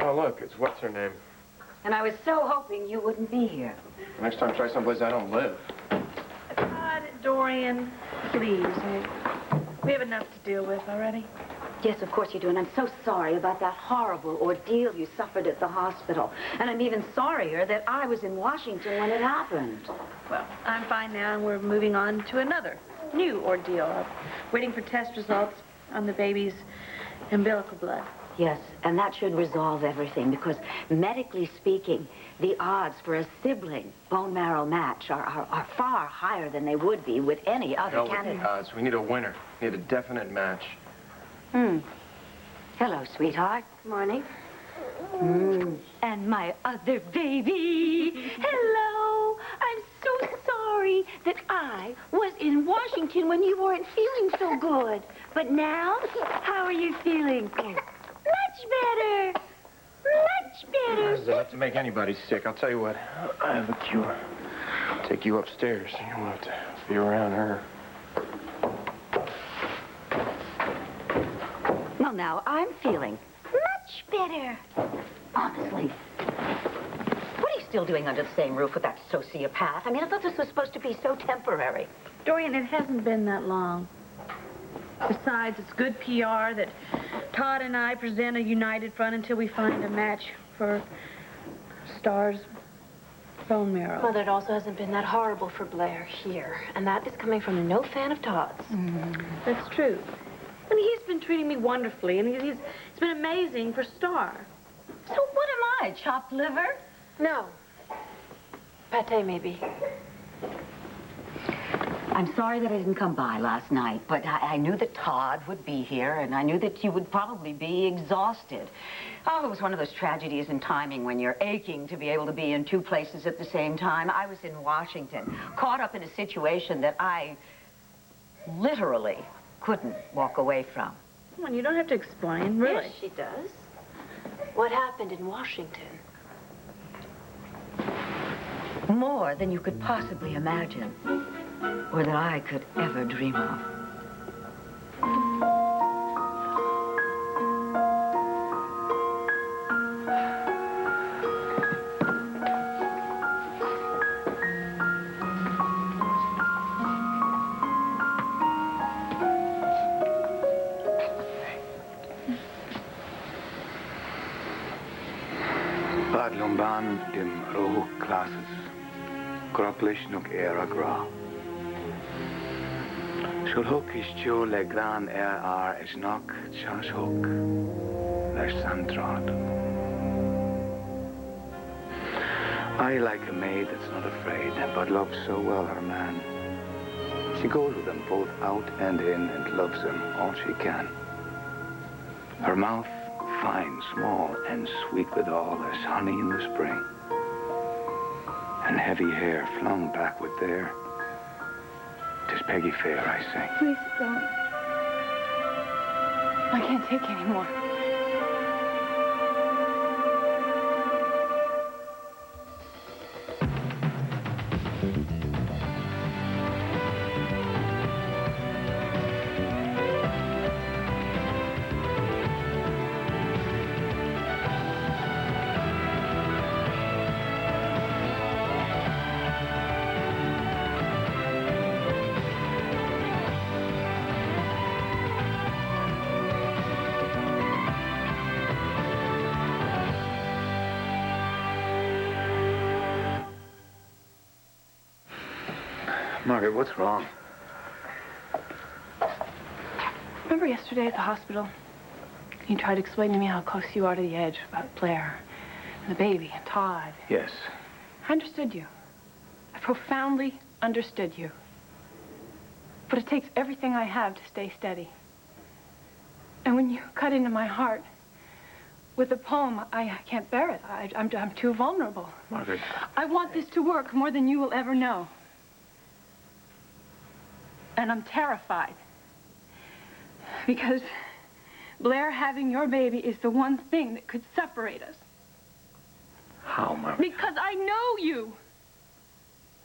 Oh, look, it's what's her name. And I was so hoping you wouldn't be here. Next time, try someplace I don't live. God, Dorian, please. We have enough to deal with already. Yes, of course you do, and I'm so sorry about that horrible ordeal you suffered at the hospital. And I'm even sorrier that I was in Washington when it happened. Well, I'm fine now, and we're moving on to another new ordeal. Waiting for test results on the baby's umbilical blood. Yes, and that should resolve everything, because medically speaking, the odds for a sibling bone marrow match are far higher than they would be with any other candidate. With the odds. We need a winner. We need a definite match. Hello, sweetheart. Morning. And my other baby. Hello. I'm so sorry that I was in Washington when you weren't feeling so good. But now, how are you feeling? Much better. Much better. That's enough to make anybody sick. I'll tell you what. I have a cure. I'll take you upstairs. You won't have to be around her. Well, now, I'm feeling much better. Honestly. What are you still doing under the same roof with that sociopath? I mean, I thought this was supposed to be so temporary. Dorian, it hasn't been that long. Besides, it's good PR that Todd and I present a united front until we find a match for Star's bone marrow. Mother, it also hasn't been that horrible for Blair here. And that is coming from a no fan of Todd's. That's true. I mean, he's been treating me wonderfully, and he's been amazing for Star. So what am I, chopped liver? No. Pate, maybe. I'm sorry that I didn't come by last night, but I knew that Todd would be here, and I knew that you would probably be exhausted. Oh, it was one of those tragedies in timing when you're aching to be able to be in two places at the same time. I was in Washington, caught up in a situation that I literally couldn't walk away from. Come on, you don't have to explain, really. Yes, she does. What happened in Washington? More than you could possibly imagine, or that I could ever dream of. Badlumban dim roh classes, croplich nuk era gra. Shulhuk is jo le gran is nok chas hook, les santrad. I like a maid that's not afraid, but loves so well her man. She goes with them both out and in and loves them all she can. Her mouth fine, small, and sweet withal as honey in the spring. And heavy hair flung backward there. 'Tis Peggy Fair, I sing. Please don't. I can't take any more. Margaret, what's wrong? Remember yesterday at the hospital? You tried to explain to me how close you are to the edge about Blair and the baby and Todd. Yes. I understood you. I profoundly understood you. But it takes everything I have to stay steady. And when you cut into my heart with the poem, I can't bear it. I'm too vulnerable. Margaret. I want this to work more than you will ever know. And I'm terrified. Because Blair having your baby is the one thing that could separate us. How, Margaret? Because I know you.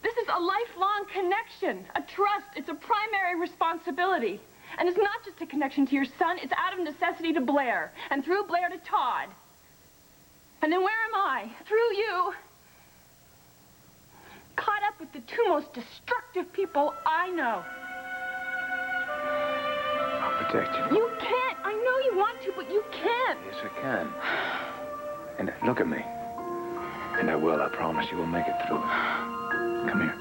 This is a lifelong connection, a trust. It's a primary responsibility. And it's not just a connection to your son. It's out of necessity to Blair. And through Blair to Todd. And then where am I? Through you. Caught up with the two most destructive people I know. I'll protect you. You can't. I know you want to, but you can't. Yes, I can. And look at me. And I will, I promise you, we'll make it through. Come here.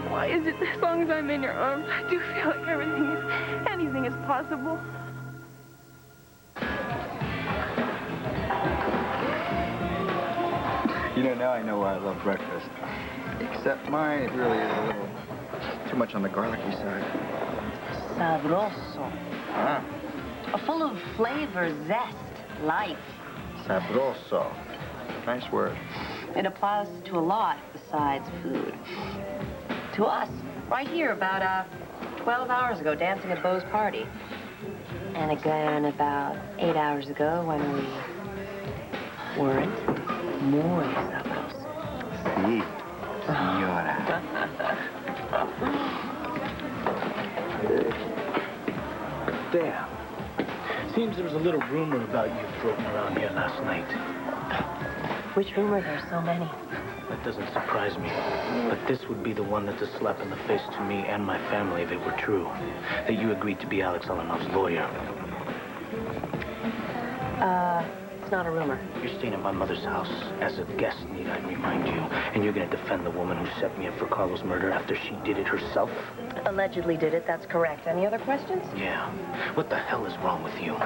Why is it as long as I'm in your arms, I do feel like anything is possible? You know, now I know why I love breakfast. Except mine, it really is a little too much on the garlicky side. Sabroso. Ah, Full of flavor, zest, life. sabroso. Nice word. It applies to a lot besides food. To us, right here, about 12 hours ago, dancing at Beau's party. And again about 8 hours ago when we weren't. Muy sabroso. Sí, señora. There. Seems there was a little rumor about you floating around here last night. Which rumor? There's so many. That doesn't surprise me. But this would be the one that's a slap in the face to me and my family if it were true. That you agreed to be Alex Olenov's lawyer. It's not a rumor. You're staying at my mother's house as a guest, need I remind you. And you're gonna defend the woman who set me up for Carlos' murder after she did it herself? Allegedly did it, that's correct. Any other questions? Yeah. What the hell is wrong with you?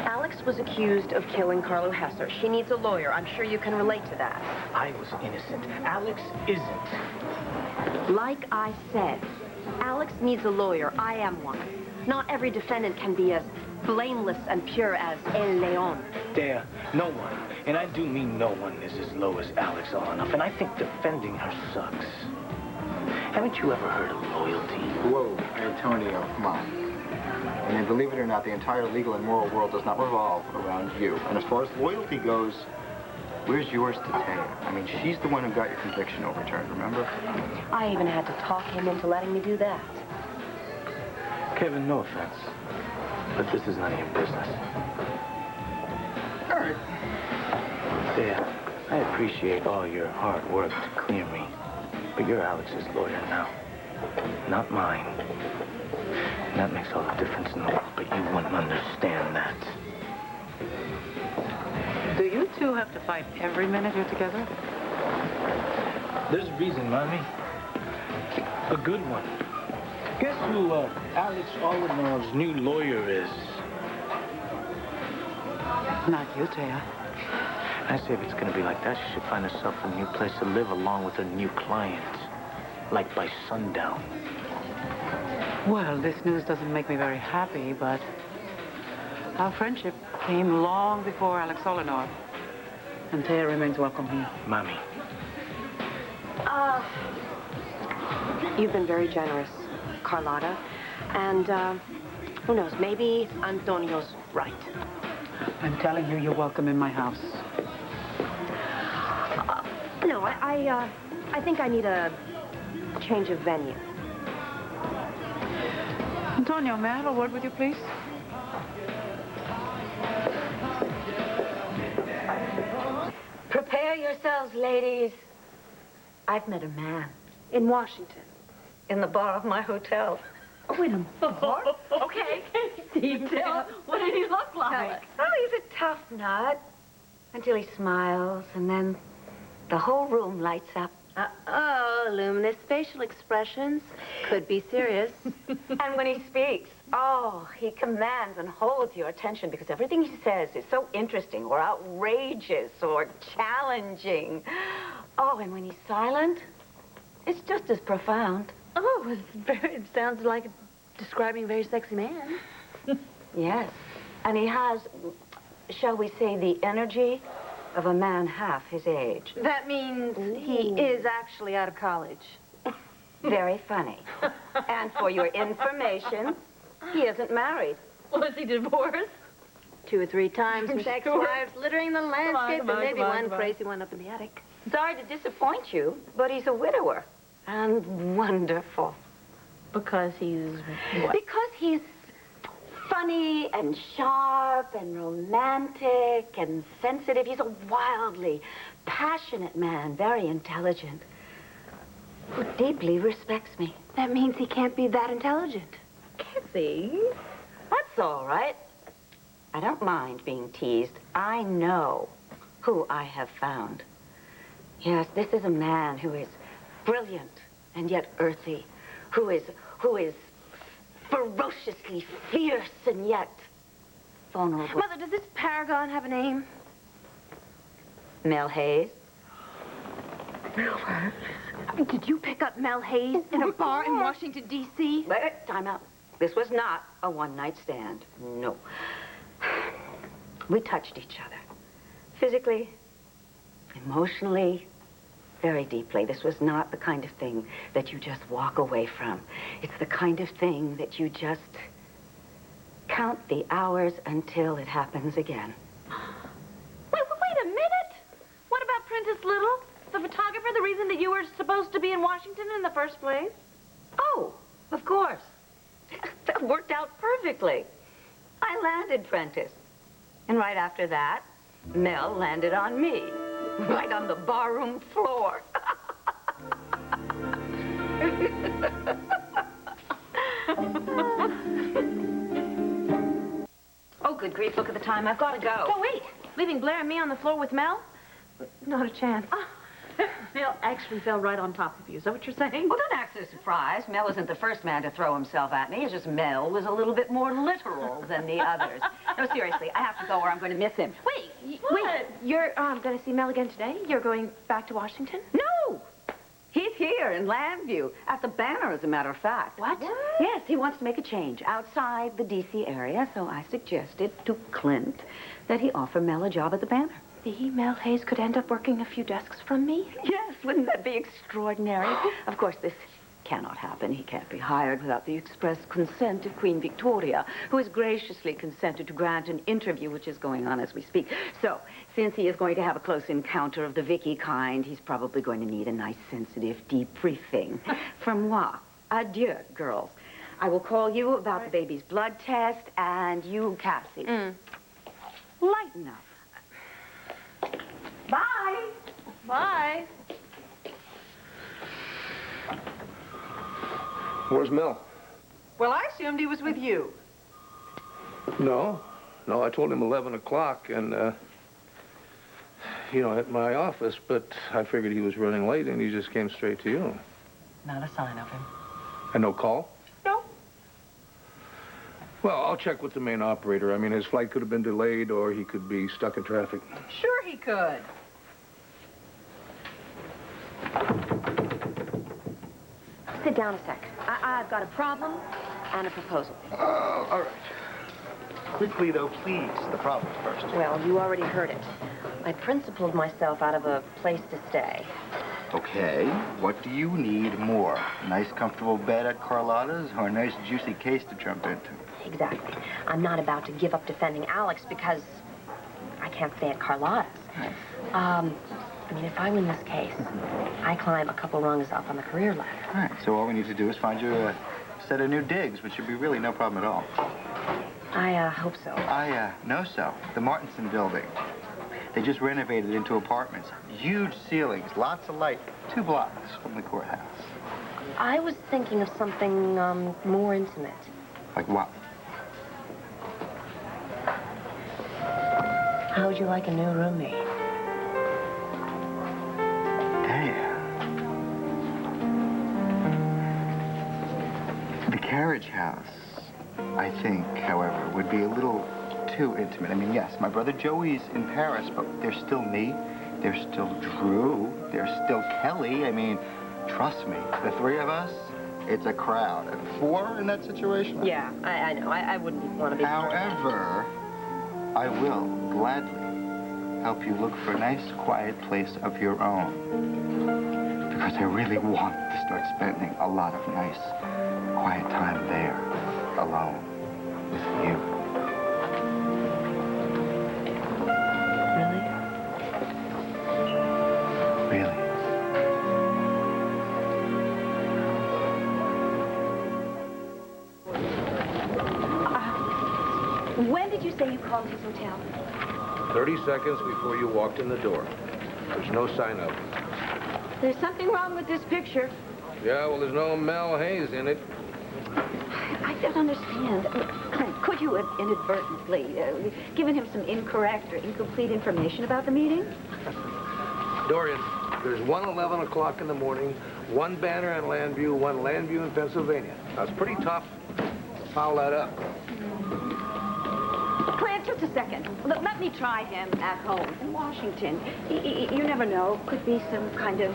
Alex was accused of killing Carlo Hesser. She needs a lawyer. I'm sure you can relate to that. I was innocent. Alex isn't. Like I said, Alex needs a lawyer. I am one. Not every defendant can be as blameless and pure as El Leon. There, no one, and I do mean no one, is as low as Alex Olenev, and I think defending her sucks. Haven't you ever heard of loyalty? Whoa, Antonio, come on. I mean, believe it or not, the entire legal and moral world does not revolve around you. And as far as loyalty goes, where's yours to Taya? I mean, she's the one who got your conviction overturned, remember? I even had to talk him into letting me do that. Kevin, no offense, but this is none of your business. All right. There, I appreciate all your hard work to clear me, but you're Alex's lawyer now, not mine. And that makes all the difference in the world, but you wouldn't understand that. Do you two have to fight every minute you're together? There's a reason, Mommy. A good one. Guess who Alex Olenov's new lawyer is? Not you, Taya. I say if it's gonna be like that, she should find herself a new place to live along with her new client. Like by sundown. Well, this news doesn't make me very happy, but our friendship came long before Alex Olenov. And Taya remains welcome here. Mommy. You've been very generous, Carlotta. And, who knows, maybe Antonio's right. I'm telling you, you're welcome in my house. No, I think I need a change of venue. Antonio, may I have a word with you, please? Prepare yourselves, ladies. I've met a man. In Washington. In the bar of my hotel. Oh, in a bar? Okay. Detail. What did he look like? Oh, he's a tough nut. Until he smiles, and then the whole room lights up. Uh-oh, luminous facial expressions. Could be serious. And when he speaks, oh, he commands and holds your attention because everything he says is so interesting or outrageous or challenging. Oh, and when he's silent, it's just as profound. Oh, it sounds like describing a very sexy man. Yes. And he has, shall we say, the energy of a man half his age. That means he is actually out of college. Very funny. And for your information, he isn't married. Was he divorced? 2 or 3 times with ex-wives littering the landscape, come and on, maybe come on, one come on. crazy one up in the attic. Sorry to disappoint you, but he's a widower. And wonderful. Because he's what? Because he's funny and sharp and romantic and sensitive. He's a wildly passionate man, very intelligent, who deeply respects me. That means he can't be that intelligent. Kissy, that's all right. I don't mind being teased. I know who I have found. Yes, this is a man who is brilliant and yet earthy, who is ferociously fierce and yet vulnerable. Mother, does this paragon have a name? Mel Hayes. Did you pick up Mel Hayes in a bar in Washington, D.C.? Wait, time out. This was not a one-night stand. No. We touched each other. Physically, emotionally, very deeply. This was not the kind of thing that you just walk away from. It's the kind of thing that you just count the hours until it happens again. Wait a minute. What about Prentice Little, the photographer, the reason that you were supposed to be in Washington in the first place? Oh, of course. That worked out perfectly. I landed Prentice. And right after that, Mel landed on me. Right on the barroom floor. Oh, good grief, look at the time. I've got to go. Oh, wait. Leaving Blair and me on the floor with Mel? Not a chance. Mel actually fell right on top of you. Is that what you're saying? Well, don't act so surprised. Mel isn't the first man to throw himself at me. It's just Mel was a little bit more literal than the others. No, seriously, I have to go or I'm going to miss him. Wait, you're going to see Mel again today? You're going back to Washington? No! He's here in Landview, at the Banner, as a matter of fact. What? Yes, he wants to make a change outside the D.C. area, so I suggested to Clint that he offer Mel a job at the Banner. The Mel Hayes could end up working a few desks from me? Yes, wouldn't that be extraordinary? Of course, this cannot happen. He can't be hired without the express consent of Queen Victoria, who has graciously consented to grant an interview, which is going on as we speak. So, since he is going to have a close encounter of the Vicky kind, he's probably going to need a nice, sensitive debriefing. From moi. Adieu, girls. I will call you about the baby's blood test, and you, Cassie. Lighten up. Bye. Bye. Where's Mel? Well, I assumed he was with you. No, I told him 11 o'clock and, at my office, but I figured he was running late and he just came straight to you. Not a sign of him. And no call? No. Well, I'll check with the main operator. I mean, his flight could have been delayed or he could be stuck in traffic. Sure he could. Sit down a sec. I've got a problem and a proposal. All right. Quickly, though, please. The problem first. Well, you already heard it. I principled myself out of a place to stay. Okay. What do you need more? A nice, comfortable bed at Carlotta's or a nice, juicy case to jump into? Exactly. I'm not about to give up defending Alex because I can't stay at Carlotta's. If I win this case, I climb a couple rungs up on the career ladder. All right. So all we need to do is find you a set of new digs, which should be really no problem at all. I hope so. I know so. The Martinson building. They just renovated into apartments. Huge ceilings, lots of light. 2 blocks from the courthouse. I was thinking of something more intimate. Like what? How would you like a new roommate? The carriage house, I think, however, would be a little too intimate. I mean, yes, my brother Joey's in Paris, but there's still me, there's still Drew, there's still Kelly. I mean, trust me, the 3 of us, it's a crowd. And 4 in that situation? Yeah, I know. I wouldn't want to be... However, I will gladly help you look for a nice, quiet place of your own. Because I really want to start spending a lot of nice, quiet time there, alone, with you. Really? When did you say you called his hotel? 30 seconds before you walked in the door. There's no sign of it. There's something wrong with this picture. Yeah, well, there's no Mel Hayes in it. I don't understand. Could you have inadvertently given him some incorrect or incomplete information about the meeting? Dorian, there's one 11 o'clock in the morning, one banner in Landview, one Landview in Pennsylvania. That's pretty tough. Foul that up. Claire, just a second. Look, let me try him at home in Washington. You never know. Could be some kind of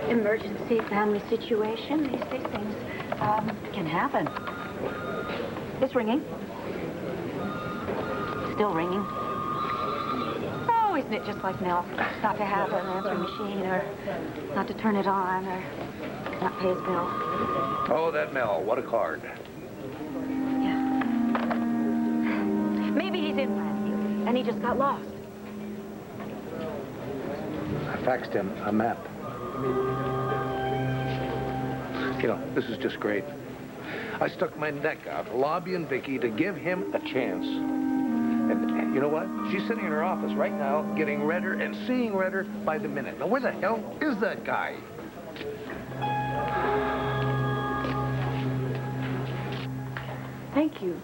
emergency family situation. These things can happen. It's ringing. Still ringing. Oh, isn't it just like Mel? Not to have an answering machine, or not to turn it on, or not pay his bill. Oh, that Mel. What a card. Yeah. Maybe he's in Landview, and he just got lost. I faxed him a map. You know, this is just great. I stuck my neck out lobbying Vicky to give him a chance. And you know what? She's sitting in her office right now getting redder and seeing redder by the minute. Now, where the hell is that guy? Thank you.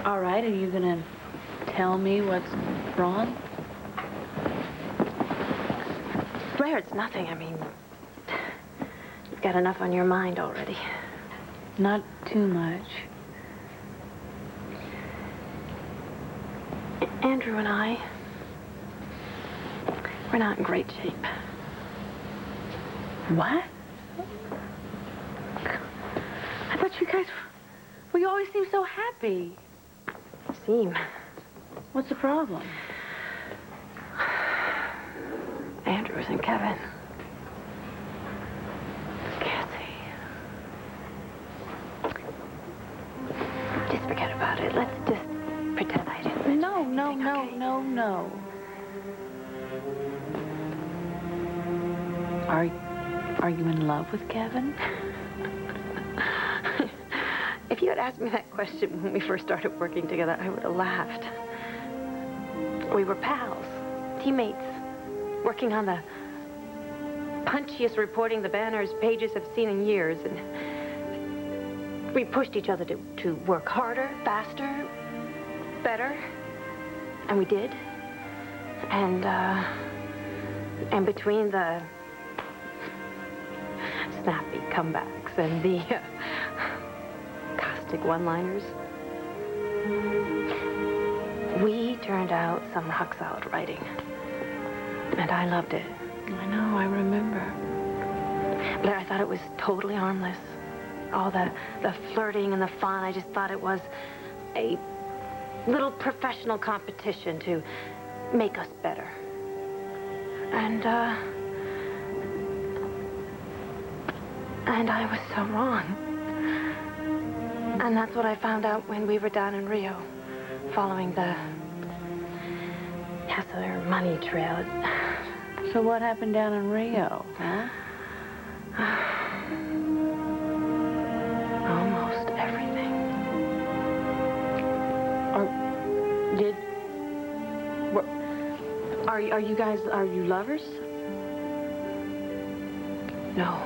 All right, are you gonna tell me what's wrong? Blair, it's nothing. I mean, you've got enough on your mind already. Not too much. Andrew and I, we're not in great shape. What? I thought you guys, well, you always seem so happy. Seem. What's the problem? Andrews and Kevin. Cassie. Just forget about it. Let's just pretend I didn't mention No. Are you in love with Kevin? If you had asked me that question when we first started working together, I would have laughed. We were pals, teammates, working on the punchiest reporting the Banner's pages have seen in years, and we pushed each other to work harder, faster, better, and we did. And between the snappy comebacks and the caustic one-liners, we turned out some rock-solid writing. And I loved it. I know, I remember. Blair, I thought it was totally harmless. All the flirting and the fun, I just thought it was a little professional competition to make us better. And I was so wrong. And that's what I found out when we were down in Rio, following the Hassler money trail. So what happened down in Rio, huh? Almost everything. Are you guys, are you lovers? No.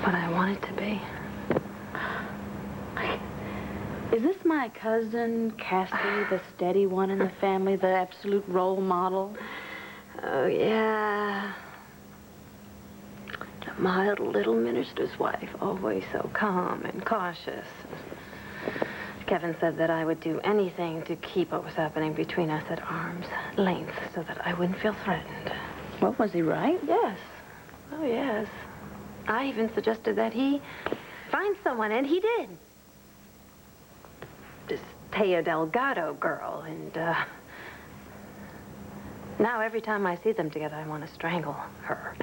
But I wanted to be. Is this my cousin, Cassie, the steady one in the family, the absolute role model? Oh, yeah. The mild little minister's wife, always so calm and cautious. Kevin said that I would do anything to keep what was happening between us at arm's length so that I wouldn't feel threatened. Well, was he right? Yes. Oh, yes. I even suggested that he find someone, and he did. This Taya Delgado girl, and now every time I see them together, I want to strangle her.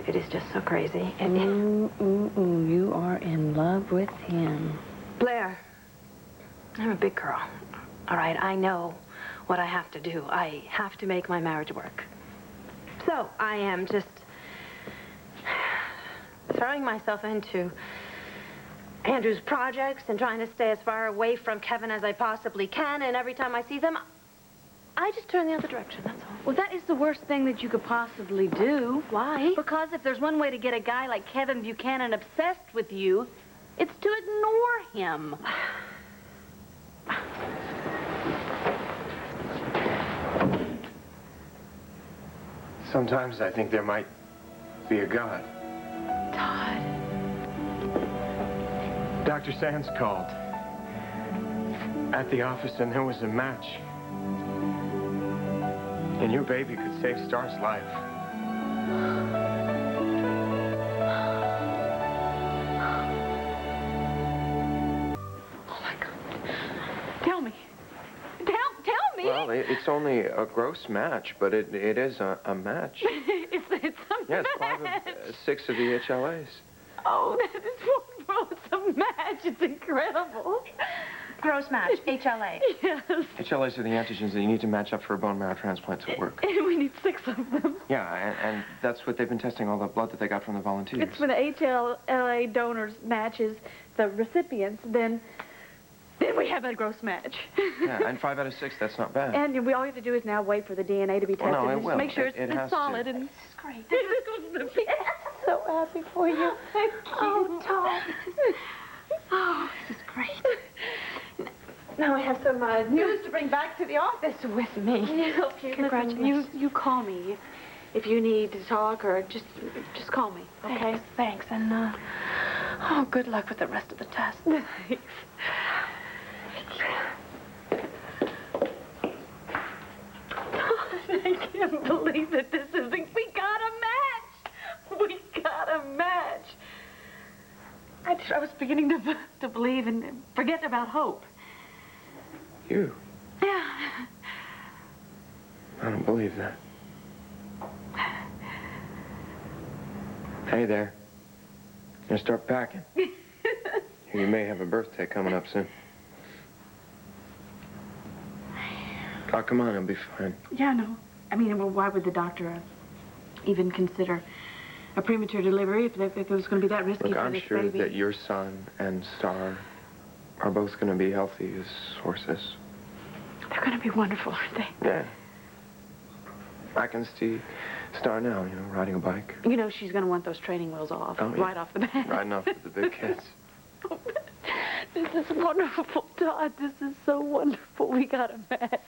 It is just so crazy. You are in love with him. Blair, I'm a big girl. All right, I know what I have to do. I have to make my marriage work. So I am just throwing myself into Andrew's projects and trying to stay as far away from Kevin as I possibly can. And every time I see them, I just turn the other direction, that's all. Well, that is the worst thing that you could possibly do. Why? Because if there's one way to get a guy like Kevin Buchanan obsessed with you, it's to ignore him. Sometimes I think there might be a God. Todd. Dr. Sands called at the office, and there was a match. And your baby could save Star's life. Oh, my God. Tell me. Tell me. Well, it's only a gross match, but it is a match. It's a Yeah, match. it's 6 of the HLAs. Oh, that is wonderful. It's a match. It's incredible. Gross match, HLA. Yes. HLAs are the antigens that you need to match up for a bone marrow transplant to work. And we need 6 of them. Yeah, and that's what they've been testing all the blood that they got from the volunteers. It's when the HLA donors matches the recipients, then we have a gross match. Yeah, and 5 out of 6, that's not bad. And all we have to do is now wait for the DNA to be tested. Well, no, it and just will. make sure It it's has solid. to. And this is great. This is going to be so happy for you. Oh, Tom. Oh, this is great. Now I have some news to bring back to the office with me. Congratulations. You call me if you need to talk, or just call me, okay? Thanks. And, oh, good luck with the rest of the test. Thanks. I can't believe that this is... We got a match! We got a match! I was beginning to believe and forget about hope. You? Yeah. I don't believe that. Hey there. Gonna start packing. You may have a birthday coming up soon. Oh, come on, I'll be fine. Yeah, no. I mean, well, why would the doctor even consider a premature delivery if it was going to be that risky Look, for I'm this sure baby? that your son and Star are both going to be healthy as horses. They're going to be wonderful, aren't they? Yeah. I can see Star now, you know, riding a bike. You know, she's going to want those training wheels off, Oh, yeah. right off the bat. Riding off with the big kids. This is wonderful, Todd. This is so wonderful. We got a match.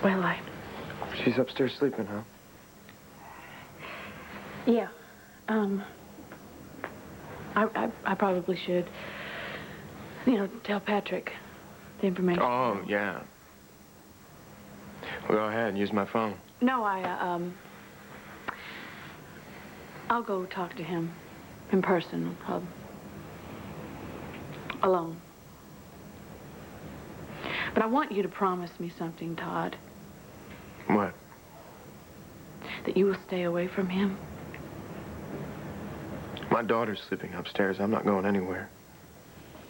Well, She's upstairs sleeping, huh? yeah. I probably should, you know, tell Patrick the information. Oh, yeah. Well, go ahead and use my phone. No, I'll go talk to him in person, alone. But I want you to promise me something, Todd. What? That you will stay away from him. My daughter's sleeping upstairs. I'm not going anywhere.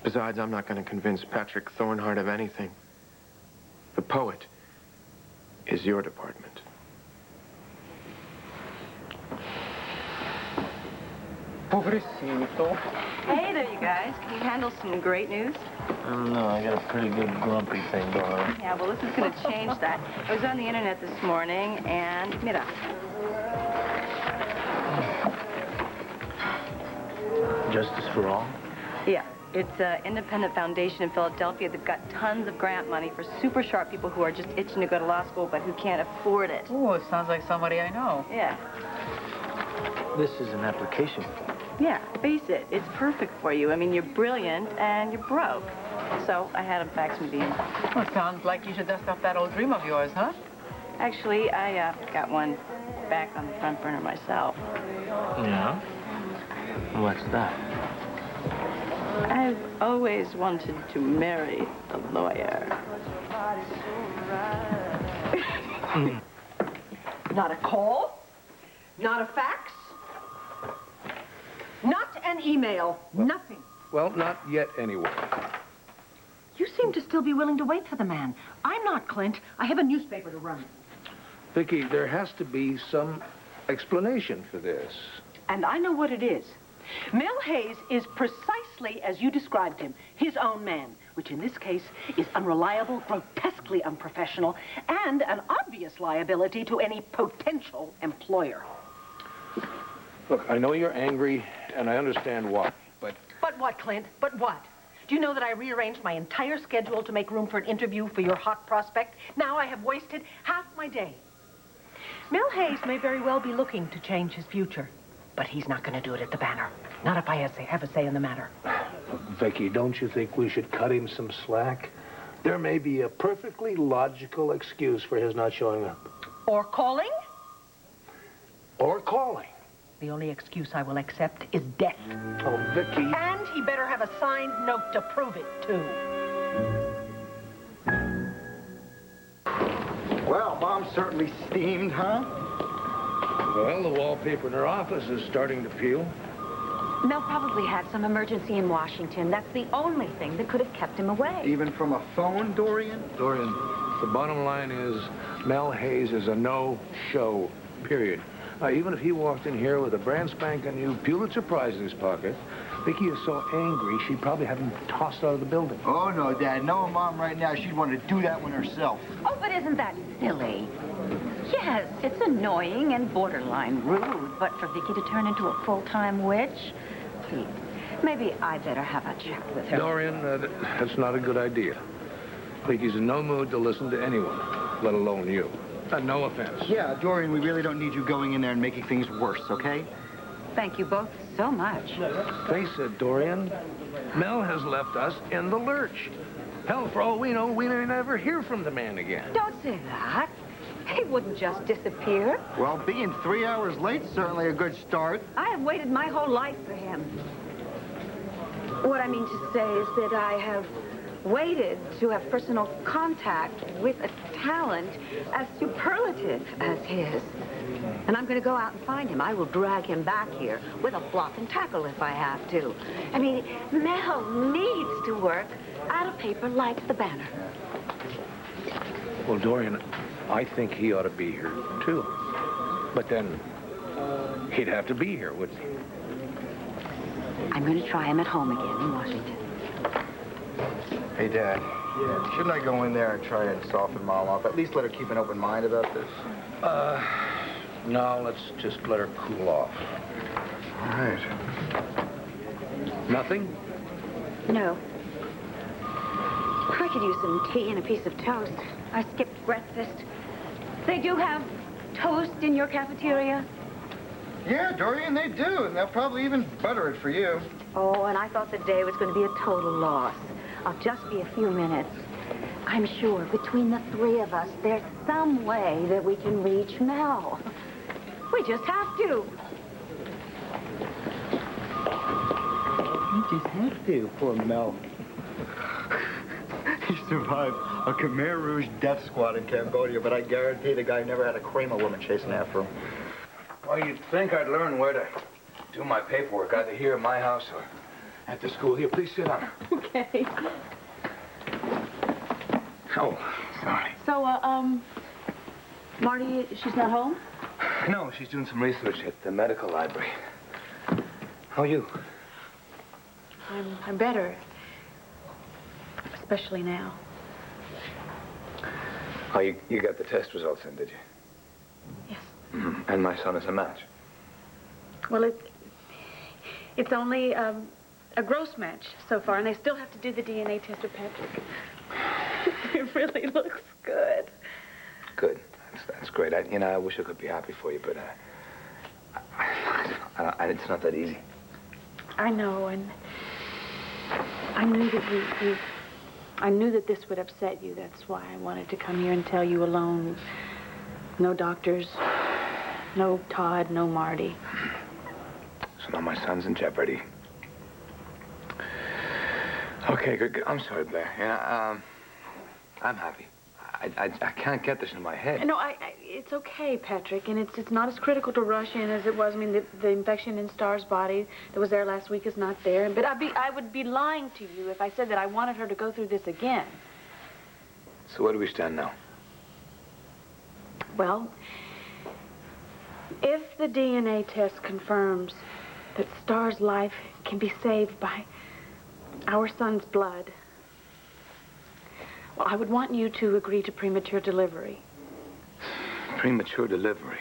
Besides, I'm not going to convince Patrick Thornhart of anything. The poet is your department. Pobrecito. Hey there, you guys. Can you handle some great news? I don't know. I got a pretty good grumpy thing going on. Yeah, well, this is going to change that. I was on the internet this morning, and mira. Justice for all? Yeah, it's an independent foundation in Philadelphia. They've got tons of grant money for super sharp people who are just itching to go to law school, but who can't afford it. Oh, it sounds like somebody I know. Yeah. This is an application form. Yeah, face it. It's perfect for you. I mean, you're brilliant, and you're broke. So I had them fax me the info. Well, sounds like you should dust off that old dream of yours, huh? Actually, I got one back on the front burner myself. Yeah? What's that? I've always wanted to marry a lawyer. Not a call, not a fax, not an email, nothing. Well, not yet anyway. still be willing to wait for the man. I'm not, Clint. I have a newspaper to run. Vicky, there has to be some explanation for this. And I know what it is. Mel Hayes is precisely as you described him, his own man, which in this case is unreliable, grotesquely unprofessional, and an obvious liability to any potential employer. Look, I know you're angry, and I understand why, but... But what, Clint? But what? Do you know that I rearranged my entire schedule to make room for an interview for your hot prospect? Now I have wasted half my day. Mel Hayes may very well be looking to change his future, but he's not going to do it at the Banner. Not if I have a say in the matter. Vicky, don't you think we should cut him some slack? There may be a perfectly logical excuse for his not showing up. Or calling? Or calling. The only excuse I will accept is death. Oh, Vicky. And he better have a signed note to prove it, too. Well, Mom's certainly steamed, huh? Well, the wallpaper in her office is starting to peel. Mel probably had some emergency in Washington. That's the only thing that could have kept him away. Even from a phone, Dorian? Dorian, the bottom line is Mel Hayes is a no-show, period. Even if he walked in here with a brand spanking new Pulitzer Prize in his pocket, Vicky is so angry she'd probably have him tossed out of the building. Oh, no, Dad. Knowing Mom right now, she'd want to do that one herself. Oh, but isn't that silly? Yes, it's annoying and borderline rude, but for Vicky to turn into a full-time witch? Please, maybe I better have a chat with her. Dorian, that's not a good idea. Vicky's in no mood to listen to anyone, let alone you. No offense. Yeah, Dorian, we really don't need you going in there and making things worse, okay? Thank you both so much. Face it, Dorian. Mel has left us in the lurch. Hell, for all we know, we may never hear from the man again. Don't say that. He wouldn't just disappear. Well, being 3 hours late is certainly a good start. I have waited my whole life for him. What I mean to say is that I have waited to have personal contact with a talent as superlative as his. And I'm going to go out and find him. I will drag him back here with a block and tackle if I have to. I mean, Mel needs to work at a paper like the Banner. Well, Dorian, I think he ought to be here, too. But then he'd have to be here, wouldn't he? I'm going to try him at home again in Washington. Hey, Dad. Yeah. Shouldn't I go in there and try and soften Mom up? At least let her keep an open mind about this? No, let's just let her cool off. All right. Nothing? No. I could use some tea and a piece of toast. I skipped breakfast. They do have toast in your cafeteria? Yeah, Dorian, they do. And they'll probably even butter it for you. Oh, and I thought the day was going to be a total loss. I'll just be a few minutes. I'm sure between the three of us, there's some way that we can reach Mel. We just have to. You just have to, poor Mel. He survived a Khmer Rouge death squad in Cambodia, but I guarantee the guy never had a Kramer woman chasing after him. Well, you'd think I'd learn where to do my paperwork, either here at my house or at the school. Here, please sit down. Okay. Oh, sorry. So, Marty, she's not home? No, she's doing some research at the medical library. How are you? I'm better. Especially now. Oh, you got the test results in, did you? Yes. Mm-hmm. And my son is a match. Well, it's only a gross match so far, and they still have to do the DNA test with Patrick. It really looks good. Good. That's great. I wish I could be happy for you, but it's not that easy. I know, and I knew that I knew that this would upset you. That's why I wanted to come here and tell you alone. No doctors, no Todd, no Marty. So now my son's in jeopardy. Okay, good. I'm sorry, Blair. Yeah, I'm happy. I can't get this in my head. No, it's okay, Patrick, and it's not as critical to rush in as it was. I mean, the infection in Star's body that was there last week is not there. But I would be lying to you if I said that I wanted her to go through this again. So where do we stand now? Well, if the DNA test confirms that Star's life can be saved by our son's blood, well, I would want you to agree to premature delivery. Premature delivery.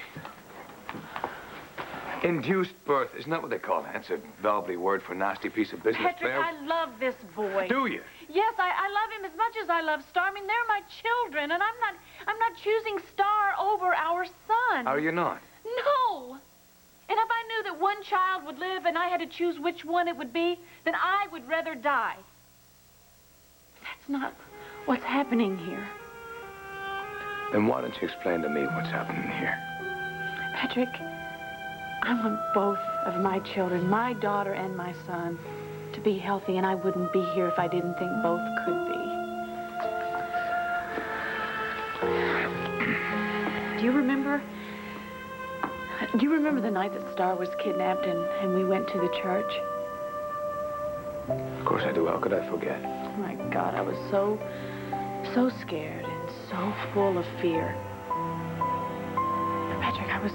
Induced birth, isn't that what they call it? That's a Valby word for a nasty piece of business. Patrick, Claire. I love this boy. Do you? Yes, I love him as much as I love Star. I mean, they're my children, and I'm not choosing Star over our son. Are you not? No. And if I knew that one child would live and I had to choose which one it would be, then I would rather die. That's not what's happening here. Then why don't you explain to me what's happening here? Patrick, I want both of my children, my daughter and my son, to be healthy, and I wouldn't be here if I didn't think both could be. Do you remember the night that Star was kidnapped and we went to the church? Of course I do. How could I forget? Oh my God, I was so scared and so full of fear. But Patrick, I was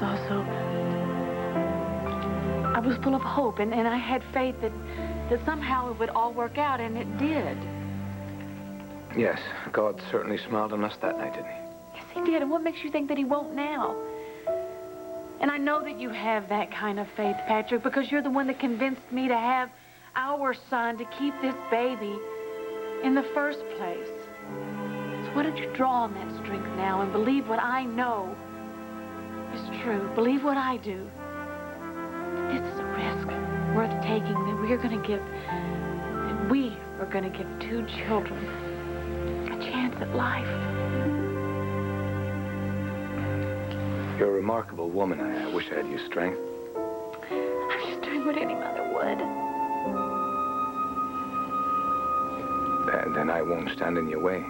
full of hope, and I had faith that somehow it would all work out, and it did. Yes, God certainly smiled on us that night, didn't he? Yes, he did. And what makes you think that he won't now? And I know that you have that kind of faith, Patrick, because you're the one that convinced me to have our son, to keep this baby in the first place. So why don't you draw on that strength now and believe what I know is true. Believe what I do. This is a risk worth taking, that we are going to give two children a chance at life. You're a remarkable woman. I wish I had your strength. I'm just doing what any mother would. Then I won't stand in your way.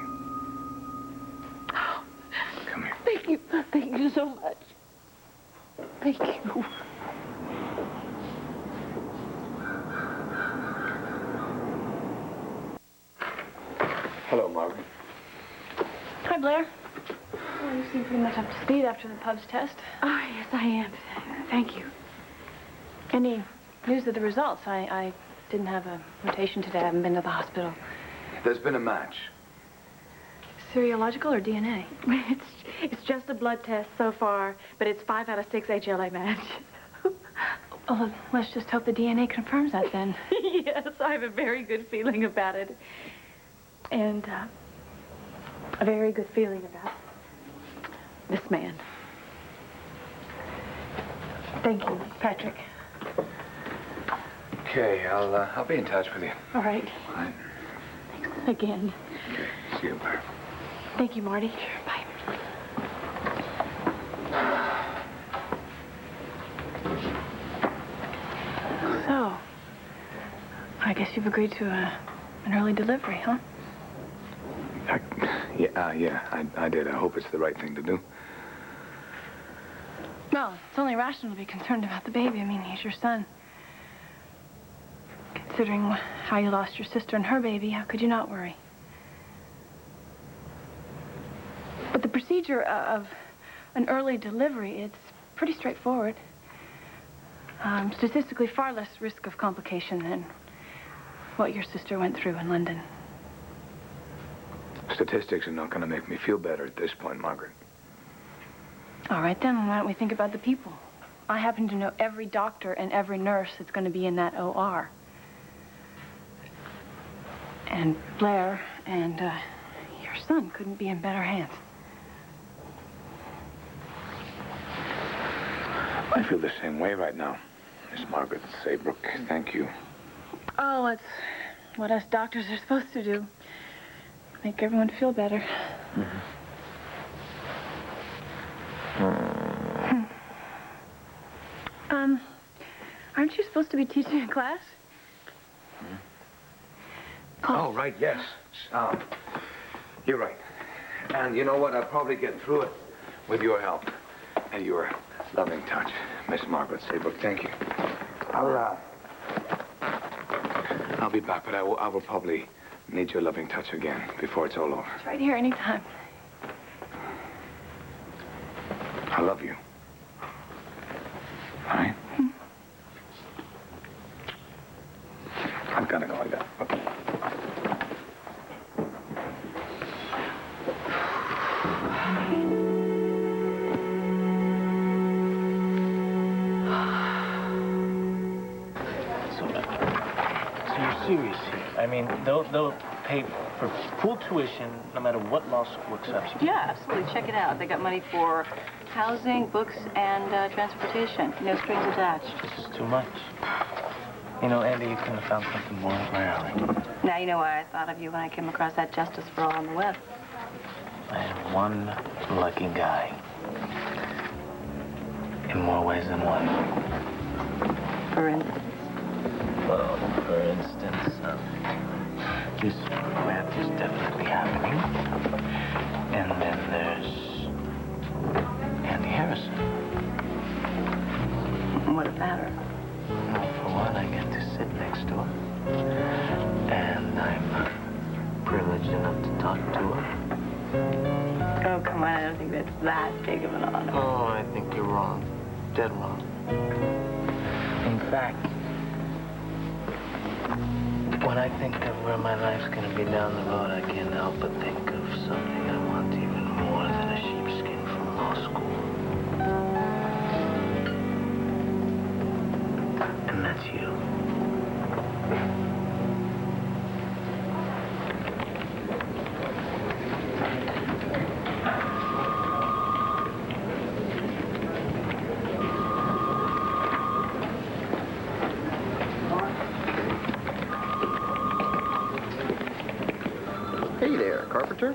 Come here. Thank you. Thank you so much. Thank you. Hello, Margaret. Hi, Blair. Well, you seem pretty much up to speed after the pub's test. Oh, yes, I am. Thank you. Any news of the results? I didn't have a rotation today. I haven't been to the hospital. There's been a match. Serological or DNA? It's just a blood test so far, but it's 5 out of 6 HLA match. Oh, let's just hope the DNA confirms that then. Yes, I have a very good feeling about it. And a very good feeling about this man. Thank you, Patrick. Okay, I'll be in touch with you. All right. All right. Thanks again. Okay, see you, Blair. Thank you, Marty. Bye. So, I guess you've agreed to an early delivery, huh? Yeah, I did. I hope it's the right thing to do. Well, it's only rational to be concerned about the baby. I mean, he's your son. Considering how you lost your sister and her baby, how could you not worry? But the procedure of an early delivery, it's pretty straightforward. Statistically far less risk of complication than what your sister went through in London. Statistics are not going to make me feel better at this point, Margaret. All right, then, why don't we think about the people? I happen to know every doctor and every nurse that's going to be in that OR. And Blair and your son couldn't be in better hands. I feel the same way right now, Miss Margaret Saybrook. Thank you. Oh, it's what us doctors are supposed to do. Make everyone feel better. Mm-hmm. Aren't you supposed to be teaching a class? Oh, right, yes. You're right. And you know what? I'll probably get through it with your help and your loving touch, Miss Margaret Saybrook. Thank you. I'll be back, but I will probably Need your loving touch again before it's all over. It's right here anytime. I love you. All right? I'm gonna go like that. Okay. So you're serious here? I mean, they'll pay for full tuition no matter what law school accepts you. Yeah, absolutely. Check it out. They got money for housing, books, and transportation. No strings attached. This is too much. You know, Andy, you couldn't have found something more up my alley. Now you know why I thought of you when I came across that Justice for All on the web. I am one lucky guy. In more ways than one. For instance? Well, for instance, this math is definitely happening. And then there's Andy Harrison. What about her? Well, for one, I get to sit next to her. And I'm privileged enough to talk to her. Oh, come on. I don't think that's that big of an honor. Oh, I think you're wrong. Dead wrong. In fact, when I think of where my life's gonna be down the road, I can't help but think of something I want even more than a sheepskin from law school. And that's you. Hey there, Carpenter.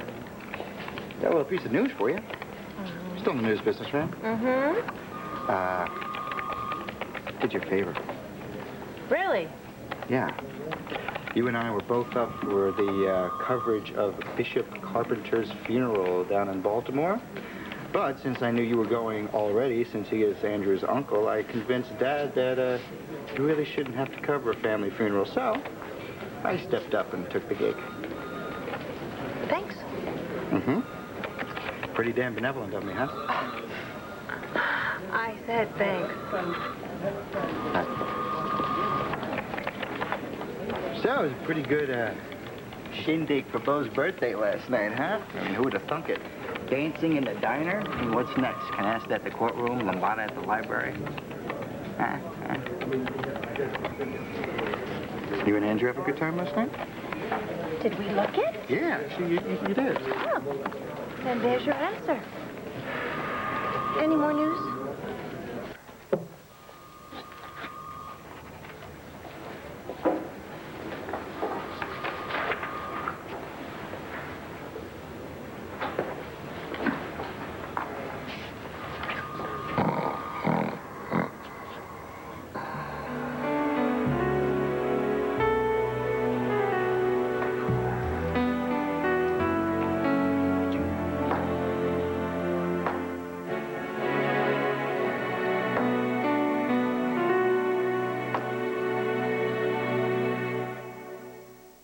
Got a little piece of news for you. Still in the news business, man? Did you a favor. Really? Yeah. You and I were both up for the coverage of Bishop Carpenter's funeral down in Baltimore. But since I knew you were going already, since he is Andrew's uncle, I convinced Dad that you really shouldn't have to cover a family funeral. So I stepped up and took the gig. Thanks. Pretty damn benevolent of me, huh? I said thanks. So, it was a pretty good shindig for Beau's birthday last night, huh? I mean, who would have thunk it? Dancing in the diner? I mean, what's next? Canasta at the courtroom? Lambada at the library? Huh? You and Andrew have a good time last night? Did we look it? Yeah, actually, you did. Oh, then there's your answer. Any more news?